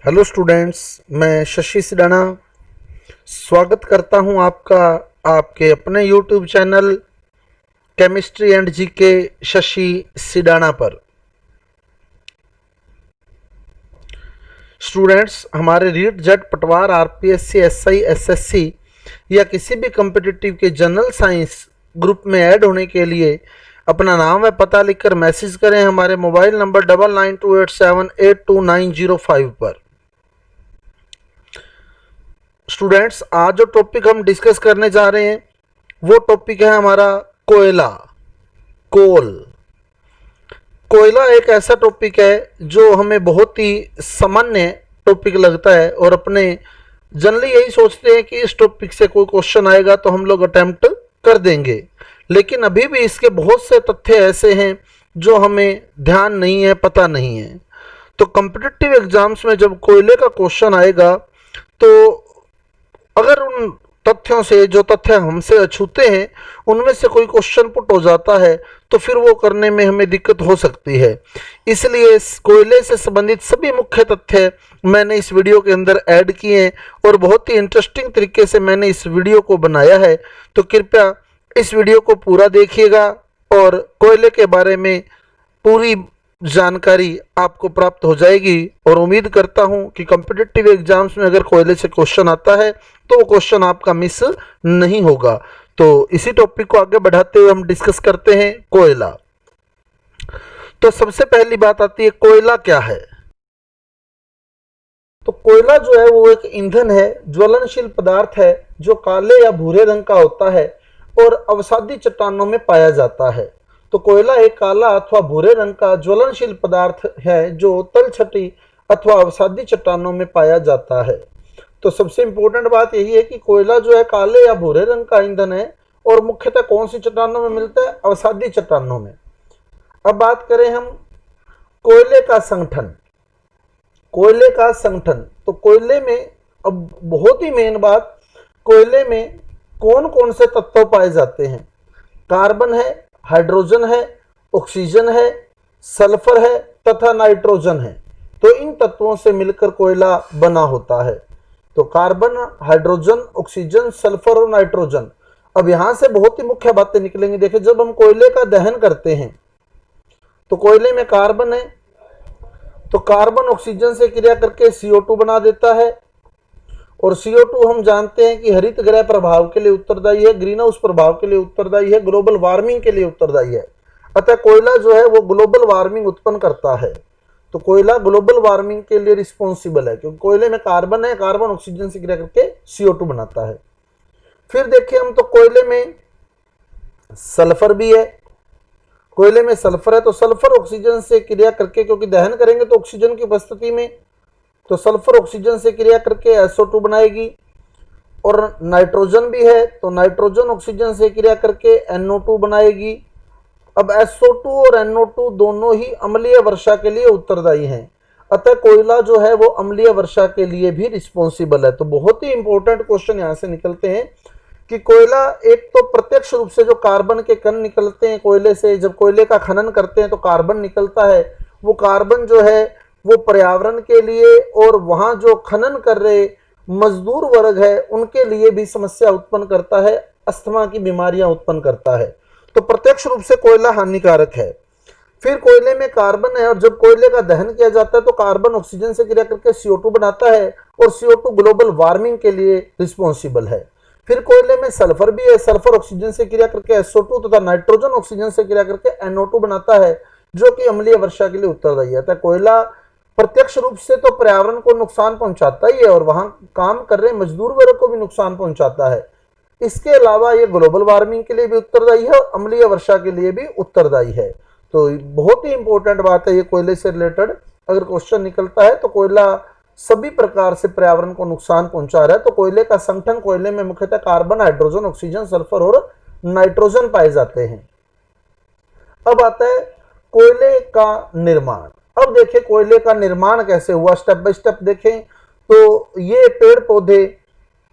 Hello students, मैं शशि सिडाना स्वागत करता हूं आपका आपके अपने YouTube channel chemistry and GK Shashi Sidana पर। स्टूडेंट्स, हमारे रीट जेट पटवार आरपीएससी एसआई एसएससी या किसी भी कम्पिटिटिव के जनरल साइंस ग्रुप में ऐड होने के लिए अपना नाम व पता लिखकर मैसेज करें हमारे मोबाइल नंबर 9928782905 पर। स्टूडेंट्स, आज जो टॉपिक हम डिस्कस करने जा रहे हैं वो टॉपिक है हमारा कोयला। कोयला एक ऐसा टॉपिक है जो हमें बहुत ही सामान्य टॉपिक लगता है और अपने जनरली यही सोचते हैं कि इस टॉपिक से कोई क्वेश्चन आएगा तो हम लोग अटेम्प्ट कर देंगे, लेकिन अभी भी इसके बहुत से तथ्य ऐसे हैं जो हमें ध्यान नहीं है, पता नहीं है। तो कॉम्पिटिटिव एग्जाम्स में जब कोयले का क्वेश्चन आएगा तो अगर उन तथ्यों से जो तथ्य हमसे अछूते हैं उनमें से कोई क्वेश्चन पुट हो जाता है तो फिर वो करने में हमें दिक्कत हो सकती है। इसलिए कोयले से संबंधित सभी मुख्य तथ्य मैंने इस वीडियो के अंदर ऐड किए हैं और बहुत ही इंटरेस्टिंग तरीके से मैंने इस वीडियो को बनाया है। तो कृपया इस वीडियो को पूरा देखिएगा और कोयले के बारे में पूरी जानकारी आपको प्राप्त हो जाएगी। और उम्मीद करता हूं कि कॉम्पिटिटिव एग्जाम्स में अगर कोयले से क्वेश्चन आता है तो वो क्वेश्चन आपका मिस नहीं होगा। तो इसी टॉपिक को आगे बढ़ाते हुए हम डिस्कस करते हैं कोयला। तो सबसे पहली बात आती है, कोयला क्या है? तो कोयला जो है वो एक ईंधन है, ज्वलनशील पदार्थ है जो काले या भूरे रंग का होता है और अवसादी चट्टानों में पाया जाता है। तो कोयला एक काला अथवा भूरे रंग का ज्वलनशील पदार्थ है जो तलछटी अथवा अवसादी चट्टानों में पाया जाता है। तो सबसे इंपॉर्टेंट बात यही है कि कोयला जो है काले या भूरे रंग का ईंधन है और मुख्यतः कौन सी चट्टानों में मिलता है? अवसादी चट्टानों में। अब बात करें हम कोयले का संगठन। तो कोयले में अब बहुत ही मेन बात, कोयले में कौन कौन से तत्व पाए जाते हैं? कार्बन है, हाइड्रोजन है, ऑक्सीजन है, सल्फर है तथा नाइट्रोजन है। तो इन तत्वों से मिलकर कोयला बना होता है। तो कार्बन, हाइड्रोजन, ऑक्सीजन, सल्फर और नाइट्रोजन। अब यहां से बहुत ही मुख्य बातें निकलेंगी। देखिए, जब हम कोयले का दहन करते हैं तो कोयले में कार्बन है, तो कार्बन ऑक्सीजन से क्रिया करके CO2 बना देता है और CO2 हम जानते हैं कि हरित गृह प्रभाव के लिए उत्तरदायी है, ग्रीन हाउस प्रभाव के लिए उत्तरदायी है, ग्लोबल वार्मिंग के लिए उत्तरदायी है। अतः कोयला जो है वो ग्लोबल वार्मिंग उत्पन्न करता है। तो कोयला ग्लोबल वार्मिंग के लिए रिस्पॉन्सिबल है क्योंकि कोयले में कार्बन है, कार्बन ऑक्सीजन से क्रिया करके CO2 बनाता है। फिर देखिए हम, तो कोयले में सल्फर भी है। कोयले में सल्फर है तो सल्फर ऑक्सीजन से क्रिया करके, क्योंकि दहन करेंगे तो ऑक्सीजन की उपस्थिति में, तो सल्फर ऑक्सीजन से क्रिया करके SO2 बनाएगी। और नाइट्रोजन भी है तो नाइट्रोजन ऑक्सीजन से क्रिया करके NO2 बनाएगी। अब SO2 और NO2 दोनों ही अम्लीय वर्षा के लिए उत्तरदायी हैं। अतः कोयला जो है वो अम्लीय वर्षा के लिए भी रिस्पॉन्सिबल है। तो बहुत ही इंपॉर्टेंट क्वेश्चन यहाँ से निकलते हैं कि कोयला एक तो प्रत्यक्ष रूप से जो कार्बन के कण निकलते हैं कोयले से, जब कोयले का खनन करते हैं तो कार्बन निकलता है। वो कार्बन जो है वो पर्यावरण के लिए और वहां जो खनन कर रहे मजदूर वर्ग है उनके लिए भी समस्या उत्पन्न करता है, अस्थमा की बीमारियां उत्पन्न करता है। तो प्रत्यक्ष रूप से कोयला हानिकारक है। फिर कोयले में कार्बन है और जब कोयले का दहन किया जाता है तो कार्बन ऑक्सीजन से क्रिया करके CO2 बनाता है और CO2 ग्लोबल वार्मिंग के लिए रिस्पॉन्सिबल है। फिर कोयले में सल्फर भी है, सल्फर ऑक्सीजन से क्रिया करके SO2 तथा नाइट्रोजन ऑक्सीजन से क्रिया करके NO2 बनाता है जो कि अम्लीय वर्षा के लिए उत्तरदायी है। तो कोयला प्रत्यक्ष रूप से तो पर्यावरण को नुकसान पहुंचाता ही है और वहां काम कर रहे मजदूर वर्ग को भी नुकसान पहुंचाता है। इसके अलावा ये ग्लोबल वार्मिंग के लिए भी उत्तरदायी है और अम्लीय वर्षा के लिए भी उत्तरदायी है। तो बहुत ही इंपॉर्टेंट बात है ये, कोयले से रिलेटेड अगर क्वेश्चन निकलता है तो कोयला सभी प्रकार से पर्यावरण को नुकसान पहुंचा रहा है। तो कोयले का संगठन, कोयले में मुख्यतः कार्बन, हाइड्रोजन, ऑक्सीजन, सल्फर और नाइट्रोजन पाए जाते हैं। अब आता है कोयले का निर्माण। अब देखिए कोयले का निर्माण कैसे हुआ, स्टेप बाय स्टेप देखें तो ये पेड़ पौधे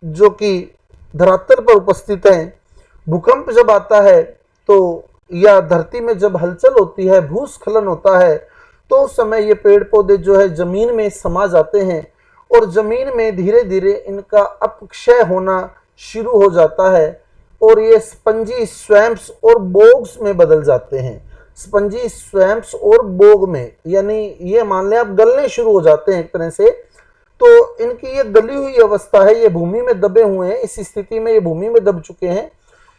जो कि धरातल पर उपस्थित हैं, भूकंप जब आता है तो या धरती में जब हलचल होती है, भूस्खलन होता है, तो उस समय ये पेड़ पौधे जो है जमीन में समा जाते हैं और जमीन में धीरे धीरे इनका अपक्षय होना शुरू हो जाता है और ये स्पंजी स्वैम्प्स और बोग्स में बदल जाते हैं। स्पंजी स्वैम्प्स और बोग में, यानी ये मान लें आप गलने शुरू हो जाते हैं एक तरह से। तो इनकी ये गली हुई अवस्था है, ये भूमि में दबे हुए हैं, इस स्थिति में ये भूमि में दब चुके हैं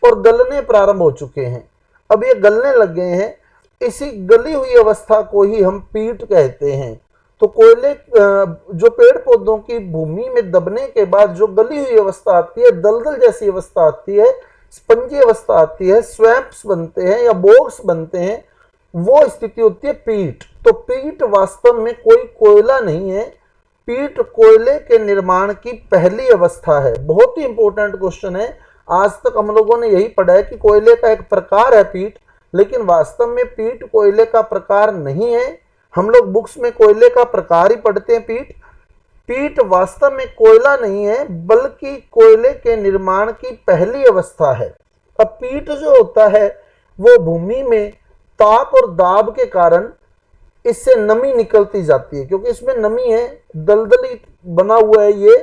और गलने प्रारंभ हो चुके हैं। अब ये गलने लग गए हैं, इसी गली हुई अवस्था को ही हम पीट कहते हैं। तो कोयले जो पेड़ पौधों की भूमि में दबने के बाद जो गली हुई अवस्था आती है, दलदल जैसी अवस्था आती है, स्पंजी अवस्था आती है, स्वैम्प्स बनते हैं या बोग्स बनते हैं, वो स्थिति होती है पीट। तो पीट वास्तव में कोई कोयला नहीं है, पीट कोयले के निर्माण की पहली अवस्था है। बहुत ही इंपॉर्टेंट क्वेश्चन है, आज तक हम लोगों ने यही पढ़ा है कि कोयले का एक प्रकार है पीट, लेकिन वास्तव में पीट कोयले का प्रकार नहीं है। हम लोग बुक्स में कोयले का प्रकार ही पढ़ते हैं पीट। पीट वास्तव में कोयला नहीं है, बल्कि कोयले के निर्माण की पहली अवस्था है। अब पीट जो होता है वो भूमि में ताप और दाब के कारण इससे नमी निकलती जाती है, क्योंकि इसमें नमी है, दलदली बना हुआ है ये।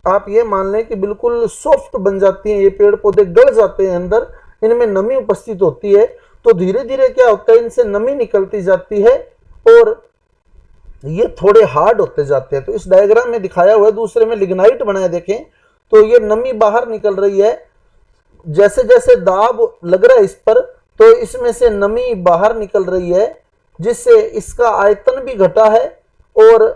आप ये मान लें कि बिल्कुल सॉफ्ट बन जाती हैं ये पेड़ पौधे, गल जाते हैं अंदर, इनमें नमी उपस्थित होती है। तो धीरे धीरे क्या होता है, इनसे नमी निकलती जाती है और ये थोड़े हार्ड होते जाते हैं। तो इस डायग्राम में दिखाया हुआ है, दूसरे में लिग्नाइट बनाया देखें तो ये नमी बाहर निकल रही है, जैसे जैसे दाब लग रहा है इस पर तो इसमें से नमी बाहर निकल रही है, जिससे इसका आयतन भी घटा है और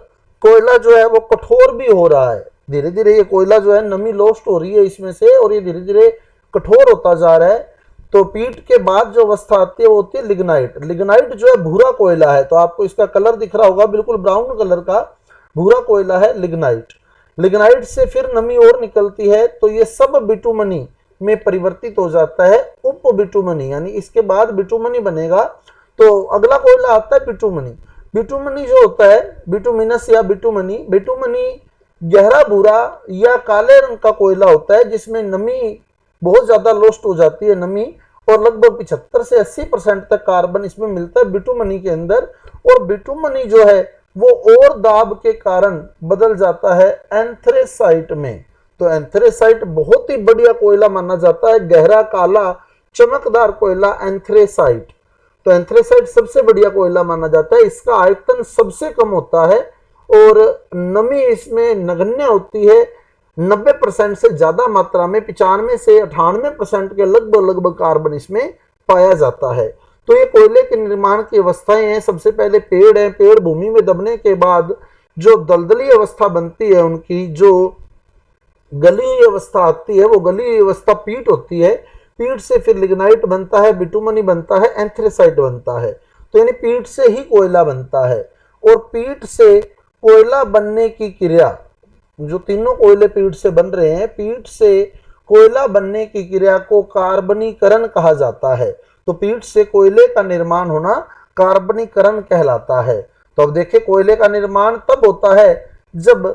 कोयला जो है वो कठोर भी हो रहा है। धीरे धीरे ये कोयला जो है नमी लॉस्ट हो रही है इसमें से और ये धीरे धीरे कठोर होता जा रहा है। तो पीट के बाद जो अवस्था आती है वो होती है लिग्नाइट। लिग्नाइट जो है भूरा कोयला है, तो आपको इसका कलर दिख रहा होगा, बिल्कुल ब्राउन कलर का भूरा कोयला है लिग्नाइट। लिग्नाइट से फिर नमी और निकलती है तो ये सब बिटुमनी में परिवर्तित हो जाता है उप बिटुमनी, यानी इसके बाद बिटुमनी बनेगा। तो अगला कोयला आता है बिटुमनी। बिटुमनी जो होता है बिटुमिनस या बिटुमनी, बिटुमनी गहरा भूरा या काले रंग का कोयला होता है जिसमें नमी बहुत ज्यादा लॉस्ट हो जाती है नमी, और लगभग 75 से 80% तक कार्बन इसमें मिलता है बिटुमनी के अंदर। और बिटुमनी जो है वो और दाब के कारण बदल जाता है एंथ्रेसाइट में। तो एंथ्रेसाइट बहुत ही बढ़िया कोयला माना जाता है, गहरा काला चमकदार कोयला एंथ्रेसाइट। तो एंथ्रेसाइट सबसे बढ़िया कोयला माना जाता है, इसका आयतन सबसे कम होता है और नमी इसमें नगण्य होती है। 90% से ज्यादा मात्रा में 95 से 98% के लगभग कार्बन इसमें पाया जाता है। तो ये कोयले के निर्माण की अवस्थाएं हैं। सबसे पहले पेड़ है, पेड़ भूमि में दबने के बाद जो दलदली अवस्था बनती है, उनकी जो गली हुई अवस्था आती है वो गली हुई अवस्था पीट होती है। पीट से फिर लिग्नाइट बनता है, बिटुमनी बनता है, एंथ्रेसाइट बनता है। तो यानी पीट से ही कोयला बनता है। और पीट से कोयला बनने की क्रिया, जो तीनों कोयले पीट से बन रहे हैं, पीट से कोयला बनने की क्रिया को कार्बनीकरण कहा जाता है। तो पीट से कोयले का निर्माण होना कार्बनीकरण कहलाता है। तो अब देखिए कोयले का निर्माण तब होता है जब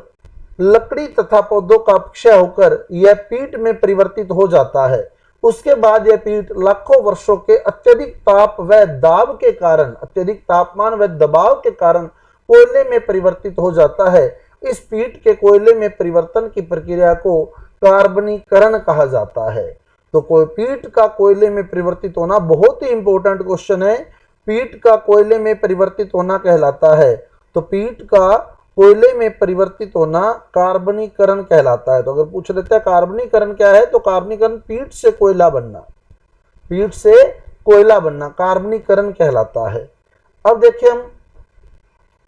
लकड़ी तथा पौधों का अपक्षय होकर यह पीट में परिवर्तित हो जाता है। उसके बाद यह पीट लाखों वर्षों के अत्यधिक ताप व दाब के कारण, अत्यधिक तापमान व दबाव के कारण कोयले में परिवर्तित हो जाता है। इस पीट के कोयले में परिवर्तन की प्रक्रिया को कार्बनीकरण कहा जाता है। तो कोई पीट का कोयले में परिवर्तित होना बहुत ही इंपॉर्टेंट क्वेश्चन है। पीट का कोयले में परिवर्तित होना कहलाता है। तो पीट का कोयले में परिवर्तित होना कार्बनीकरण कहलाता है। तो अगर पूछ लेते हैं कार्बनीकरण क्या है, तो कार्बनीकरण पीट से कोयला बनना, पीट से कोयला बनना कार्बनीकरण कहलाता है। अब देखिए हम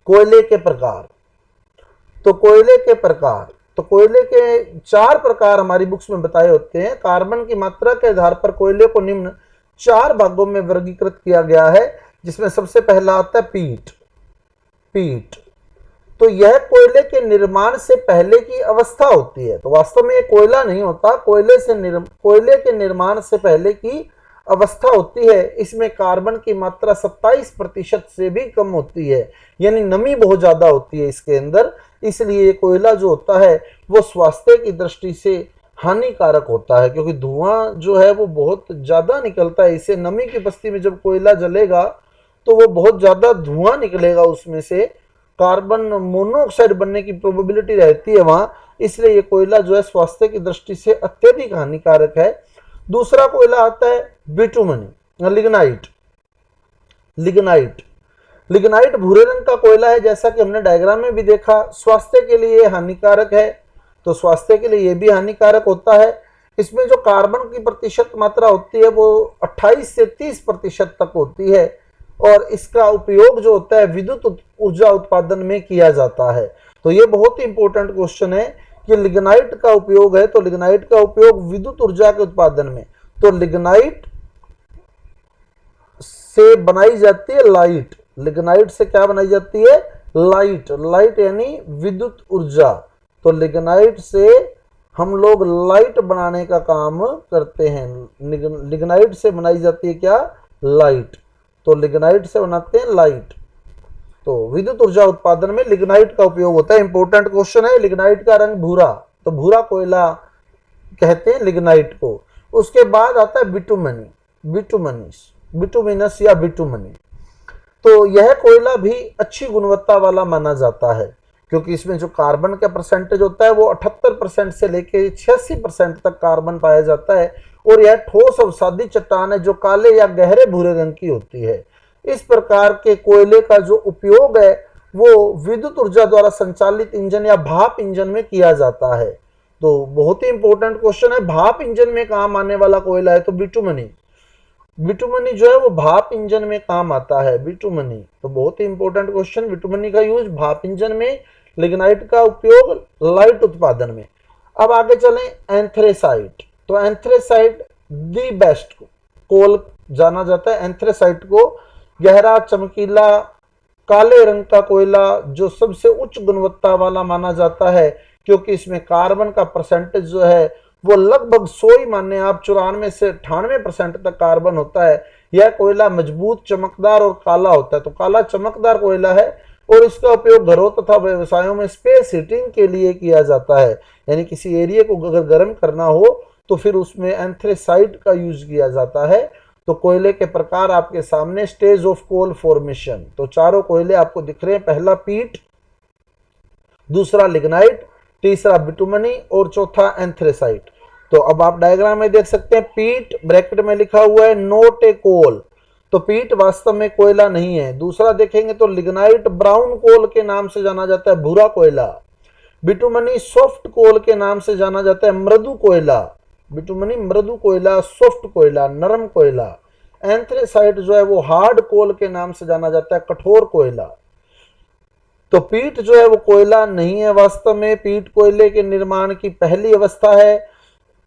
कोयले के प्रकार। तो कोयले के प्रकार, तो कोयले के 4 प्रकार हमारी बुक्स में बताए होते हैं। कार्बन की मात्रा के आधार पर कोयले को निम्न 4 भागों में वर्गीकृत किया गया है, जिसमें सबसे पहला आता है पीट। पीट तो यह कोयले के निर्माण से पहले की अवस्था होती है। तो वास्तव में ये कोयला नहीं होता, कोयले के निर्माण से पहले की अवस्था होती है। इसमें कार्बन की मात्रा 27% से भी कम होती है, यानी नमी बहुत ज्यादा होती है इसके अंदर। इसलिए कोयला जो होता है वो स्वास्थ्य की दृष्टि से हानिकारक होता है, क्योंकि धुआं जो है वो बहुत ज्यादा निकलता है इससे। नमी की बस्ती में जब कोयला जलेगा तो वो बहुत ज्यादा धुआं निकलेगा उसमें से, कार्बन मोनोऑक्साइड बनने की प्रोबेबिलिटी रहती है वहां, इसलिए ये कोयला जो है स्वास्थ्य की दृष्टि से अत्यधिक हानिकारक है। दूसरा कोयला आता है बिटुमनी, लिग्नाइट। लिग्नाइट लिग्नाइट भूरे रंग का कोयला है, जैसा कि हमने डायग्राम में भी देखा। स्वास्थ्य के लिए हानिकारक है, तो स्वास्थ्य के लिए ये भी हानिकारक होता है। इसमें जो कार्बन की प्रतिशत मात्रा होती है वो 28 से 30% तक होती है, और इसका उपयोग जो होता है विद्युत ऊर्जा उत्पादन में किया जाता है। तो ये बहुत ही इंपॉर्टेंट क्वेश्चन है कि लिग्नाइट का उपयोग है, तो लिग्नाइट का उपयोग विद्युत ऊर्जा के उत्पादन में। तो लिग्नाइट से बनाई जाती है लाइट। लिग्नाइट से क्या बनाई जाती है? लाइट। लाइट यानी विद्युत ऊर्जा। तो लिग्नाइट से हम लोग लाइट बनाने का काम करते हैं। लिग्नाइट से बनाई जाती है क्या? लाइट। तो लिग्नाइट से बनाते हैं लाइट। तो विद्युत ऊर्जा उत्पादन में लिग्नाइट का उपयोग होता है। इंपॉर्टेंट क्वेश्चन है। लिग्नाइट का रंग भूरा, तो भूरा कोयला कहते हैं लिग्नाइट को। उसके बाद आता है बिटुमनी, बिटुमिनस या बिटुमनी। तो यह कोयला भी अच्छी गुणवत्ता वाला माना जाता है, क्योंकि इसमें जो कार्बन का परसेंटेज होता है वो 78% से लेके 86% तक कार्बन पाया जाता है, और यह ठोस अवसादी चट्टान है जो काले या गहरे भूरे रंग की होती है। इस प्रकार के कोयले का जो उपयोग है वो विद्युत ऊर्जा द्वारा संचालित इंजन या भाप इंजन में किया जाता है। तो बहुत ही इंपॉर्टेंट क्वेश्चन है, भाप इंजन में काम आने वाला कोयला है तो बिटुमनी। बिटुमनी जो है वो भाप इंजन में काम आता है, बिटुमनी। तो बहुत ही इंपॉर्टेंट क्वेश्चन, बिटुमनी का यूज भाप इंजन में, लिग्नाइट का उपयोग लाइट उत्पादन में। अब आगे चलें, एंथ्रेसाइट। तो एंथ्रेसाइट दी बेस्ट कोल जाना जाता है। एंथ्रेसाइट को गहरा चमकीला काले रंग का कोयला जो सबसे उच्च गुणवत्ता वाला माना जाता है, क्योंकि इसमें कार्बन का परसेंटेज जो है वो लगभग 100 ही माने आप, 94 से 98% तक कार्बन होता है। यह कोयला मजबूत, चमकदार और काला होता है। तो काला चमकदार कोयला है, और इसका उपयोग घरों तथा व्यवसायों में स्पेस हीटिंग के लिए किया जाता है। यानी किसी एरिया को अगर गर्म करना हो तो फिर उसमें एंथ्रेसाइट का यूज किया जाता है। तो कोयले के प्रकार आपके सामने, स्टेज ऑफ कोल फॉर्मेशन। तो चारों कोयले आपको दिख रहे हैं, पहला पीट, दूसरा लिग्नाइट, तीसरा बिटुमनी और चौथा एंथ्रेसाइट। तो अब आप डायग्राम में देख सकते हैं, पीट ब्रैकेट में लिखा हुआ है नॉट ए कोल, तो पीट वास्तव में कोयला नहीं है। दूसरा देखेंगे तो लिग्नाइट ब्राउन कोल के नाम से जाना जाता है, भूरा कोयला। बिटुमनी सॉफ्ट कोल के नाम से जाना जाता है, मृदु कोयला। बिटुमनी मृदु कोयला, सॉफ्ट कोयला, नरम कोयला। एंथ्रेसाइट जो है वो हार्ड कोल के नाम से जाना जाता है, कठोर कोयला। तो पीट जो है वो कोयला नहीं है वास्तव में, पीट कोयले के निर्माण की पहली अवस्था है।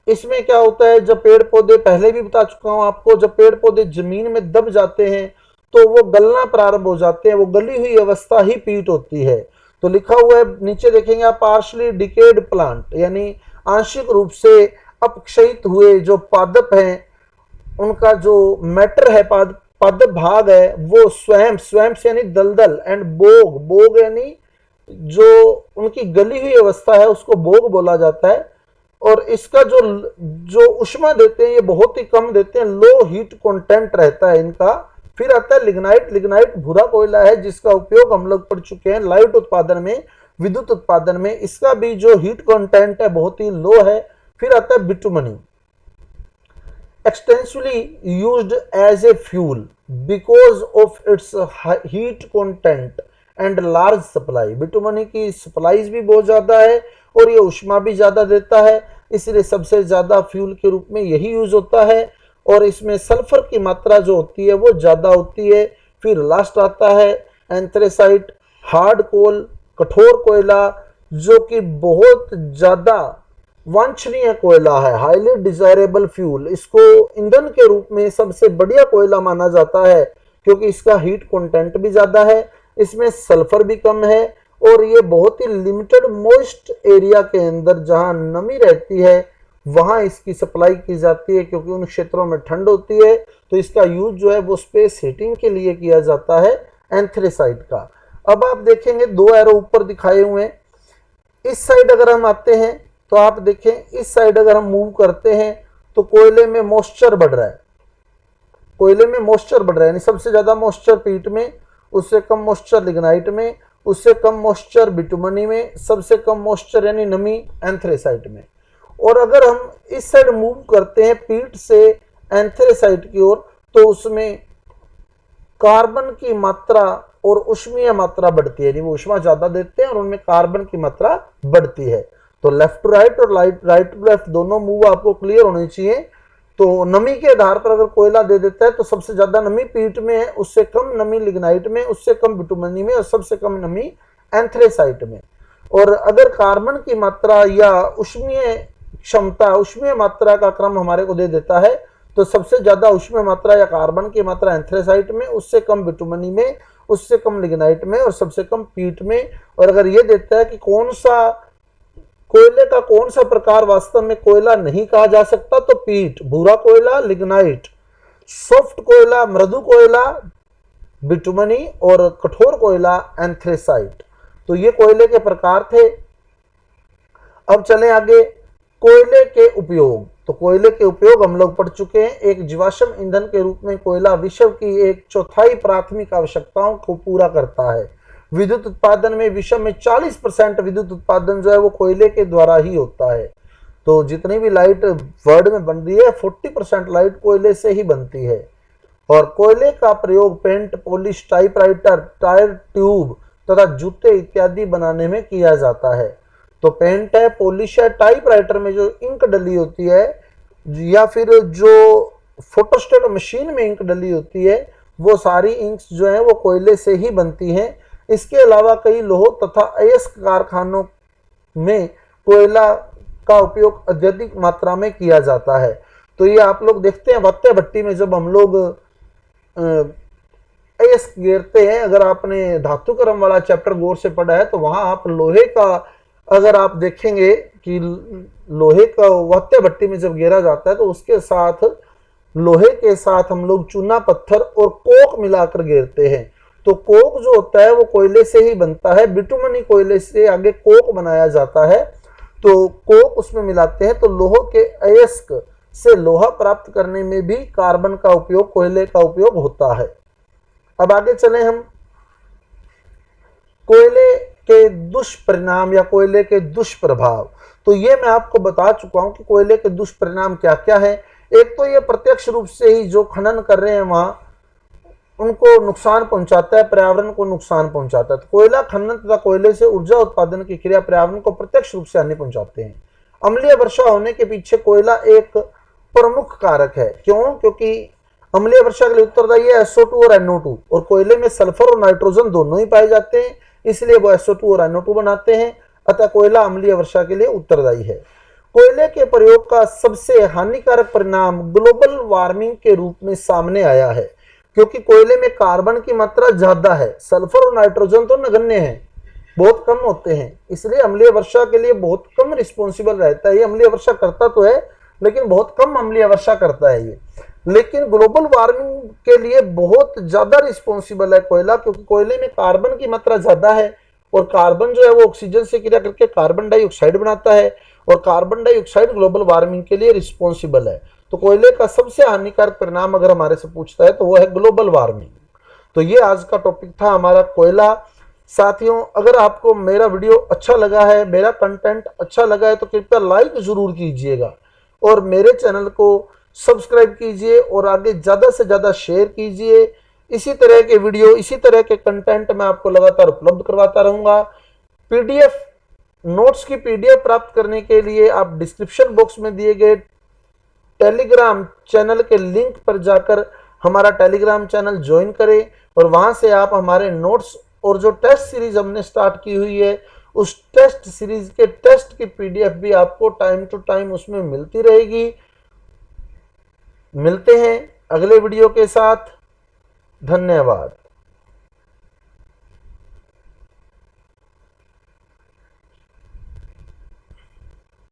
इसमें क्या होता है, जब पेड़ पौधे, पहले भी बता चुका हूं आपको, जब पेड़ पौधे जमीन में दब जाते हैं तो वो गलना प्रारंभ हो जाते हैं, वो गली हुई अवस्था ही पीट होती है। तो लिखा हुआ है नीचे देखेंगे आप, पार्शली डिकेड प्लांट, यानी आंशिक रूप से अपक्षयित हुए जो पादप हैं, उनका जो मैटर है, पादप भाग है, वो स्वयं यानी दलदल, एंड बोग यानी जो उनकी गली हुई अवस्था है उसको बोग बोला जाता है। और इसका जो उष्मा देते हैं ये बहुत ही कम देते हैं, लो हीट कंटेंट रहता है इनका। फिर आता है लिग्नाइट। लिग्नाइट भूरा कोयला है जिसका उपयोग हम लोग पढ़ चुके हैं लाइट उत्पादन में, विद्युत उत्पादन में। इसका भी जो हीट कंटेंट है बहुत ही लो है। फिर आता है bituminous, extensively used as a fuel because of its heat content and large supply. Bituminous की सप्लाईज भी बहुत ज्यादा है और ये उष्मा भी ज्यादा देता है, इसलिए सबसे ज्यादा फ्यूल के रूप में यही यूज होता है। और इसमें सल्फर की मात्रा जो होती है वो ज्यादा होती है। फिर लास्ट आता है एंथ्रेसाइट, हार्ड कोल, कठोर कोयला, जो कि बहुत ज्यादा वांछनीय कोयला है, हाईली डिजायरेबल फ्यूल। इसको ईंधन के रूप में सबसे बढ़िया कोयला माना जाता है, क्योंकि इसका हीट कंटेंट भी ज्यादा है, इसमें सल्फर भी कम है, और ये बहुत ही लिमिटेड मॉइस्ट एरिया के अंदर जहां नमी रहती है वहां इसकी सप्लाई की जाती है, क्योंकि उन क्षेत्रों में ठंड होती है। तो इसका यूज जो है वो स्पेस हीटिंग के लिए किया जाता है एंथ्रेसाइट का। अब आप देखेंगे दो एरो ऊपर दिखाए हुए हैं। इस साइड अगर हम आते हैं तो आप देखें, इस साइड अगर हम मूव करते हैं तो कोयले में मॉइस्चर बढ़ रहा है, कोयले में मॉइस्चर बढ़ रहा है, यानी सबसे ज्यादा मॉइस्चर पीट में, उससे कम मॉइस्चर लिग्नाइट में, उससे कम मॉइस्चर बिटुमनी में, सबसे कम मॉइस्चर यानी नमी एंथ्रेसाइट में। और अगर हम इस साइड मूव करते हैं पीट से एंथ्रेसाइट की ओर, तो उसमें कार्बन की मात्रा और ऊष्मीय मात्रा बढ़ती है, यानी वो ऊष्मा ज्यादा देते हैं और उनमें कार्बन की मात्रा बढ़ती है। तो लेफ्ट टू राइट और राइट टू लेफ्ट दोनों मूव आपको क्लियर होनी चाहिए। तो नमी के आधार पर अगर कोयला दे देता है तो सबसे ज्यादा नमी पीट में है, उससे कम नमी लिग्नाइट में, उससे कम बिटुमनी में और सबसे कम नमी एंथ्रेसाइट में। और अगर कार्बन की मात्रा या ऊष्मीय क्षमता, ऊष्मीय मात्रा का क्रम हमारे को दे देता है तो सबसे ज्यादा ऊष्मीय मात्रा या कार्बन की मात्रा एंथ्रेसाइट में, उससे कम बिटुमनी में, उससे कम लिग्नाइट में और सबसे कम पीट में। और अगर ये देता है कि कौन सा कोयले का कौन सा प्रकार वास्तव में कोयला नहीं कहा जा सकता, तो पीट, भूरा कोयला लिग्नाइट, सॉफ्ट कोयला मृदु कोयला बिटुमनी और कठोर कोयला एंथ्रेसाइट। तो ये कोयले के प्रकार थे। अब चलें आगे, कोयले के उपयोग। तो कोयले के उपयोग हम लोग पढ़ चुके हैं। एक जीवाश्म ईंधन के रूप में कोयला विश्व की 1/4 प्राथमिक आवश्यकताओं को पूरा करता है। विद्युत उत्पादन में विश्व में 40% विद्युत उत्पादन जो है वो कोयले के द्वारा ही होता है। तो जितनी भी लाइट वर्ल्ड में बन रही है 40% लाइट कोयले से ही बनती है। और कोयले का प्रयोग paint, polish, typewriter, tyre tube तथा जूते इत्यादि बनाने में किया जाता है। तो पेंट है, पॉलिश है, टाइपराइटर में जो इंक डली होती है या फिर जो फोटोस्टेट मशीन में इंक डली होती है, वो सारी इंक्स जो है वो कोयले से ही बनती हैं। इसके अलावा कई लौह तथा अयस्क कारखानों में कोयला का उपयोग अत्यधिक मात्रा में किया जाता है। तो ये आप लोग देखते हैं वत्ते भट्टी में जब हम लोग अयस्क गिरते हैं, अगर आपने धातु क्रम वाला चैप्टर गौर से पढ़ा है तो वहां आप लोहे का, अगर आप देखेंगे कि लोहे का वत्ते भट्टी में जब गिरा जाता है तो उसके साथ लोहे के साथ हम लोग चूना पत्थर और कोक मिलाकर गिरते हैं। तो कोक जो होता है वो कोयले से ही बनता है। बिटुमनी कोयले से आगे कोक बनाया जाता है, तो कोक उसमें मिलाते हैं। तो लोह के अयस्क से लोहा प्राप्त करने में भी कार्बन का उपयोग, कोयले का उपयोग होता है। अब आगे चलें हम, कोयले के दुष्परिणाम या कोयले के दुष्प्रभाव। तो ये मैं आपको बता चुका हूं कि कोयले के दुष्परिणाम क्या क्या है। एक तो ये प्रत्यक्ष रूप से ही जो खनन कर रहे हैं वहां उनको नुकसान पहुंचाता है, पर्यावरण को नुकसान पहुंचाता है। तो कोयला खनन तथा कोयले से ऊर्जा उत्पादन की क्रिया पर्यावरण को प्रत्यक्ष रूप से हानि पहुंचाते हैं। अम्लीय वर्षा होने के पीछे कोयला एक प्रमुख कारक है। क्यों? क्योंकि अम्लीय वर्षा के लिए उत्तरदायी है SO2 और NO2, और कोयले में सल्फर और नाइट्रोजन दोनों ही पाए जाते हैं, इसलिए वो SO2 और NO2 बनाते हैं। अतः कोयला अम्लीय वर्षा के लिए उत्तरदायी है। कोयले के प्रयोग का सबसे हानिकारक परिणाम ग्लोबल वार्मिंग के रूप में सामने आया है, क्योंकि कोयले में कार्बन की मात्रा ज्यादा है, सल्फर और नाइट्रोजन तो नगण्य है, बहुत कम होते हैं, इसलिए अम्लीय वर्षा के लिए बहुत कम रिस्पॉन्सिबल रहता है। ये अम्लीय वर्षा करता तो है लेकिन बहुत कम अम्लीय वर्षा करता है ये। लेकिन ग्लोबल वार्मिंग के लिए बहुत ज्यादा रिस्पॉन्सिबल है कोयला, क्योंकि कोयले में कार्बन की मात्रा ज्यादा है और कार्बन जो है वो ऑक्सीजन से क्रिया करके कार्बन डाइऑक्साइड बनाता है, और कार्बन डाइऑक्साइड ग्लोबल वार्मिंग के लिए रिस्पॉन्सिबल है। तो कोयले का सबसे हानिकारक परिणाम अगर हमारे से पूछता है तो वो है ग्लोबल वार्मिंग। तो ये आज का टॉपिक था हमारा कोयला। साथियों, अगर आपको मेरा वीडियो अच्छा लगा है, मेरा कंटेंट अच्छा लगा है तो कृपया लाइक जरूर कीजिएगा और मेरे चैनल को सब्सक्राइब कीजिए और आगे ज़्यादा से ज़्यादा शेयर कीजिए। इसी तरह के वीडियो, इसी तरह के कंटेंट मैं आपको लगातार उपलब्ध करवाता रहूँगा। PDF नोट्स की PDF प्राप्त करने के लिए आप डिस्क्रिप्शन बॉक्स में दिए गए टेलीग्राम चैनल के लिंक पर जाकर हमारा टेलीग्राम चैनल ज्वाइन करें और वहां से आप हमारे नोट्स और जो टेस्ट सीरीज हमने स्टार्ट की हुई है उस टेस्ट सीरीज के टेस्ट की PDF भी आपको टाइम टू टाइम उसमें मिलती रहेगी। मिलते हैं अगले वीडियो के साथ। धन्यवाद।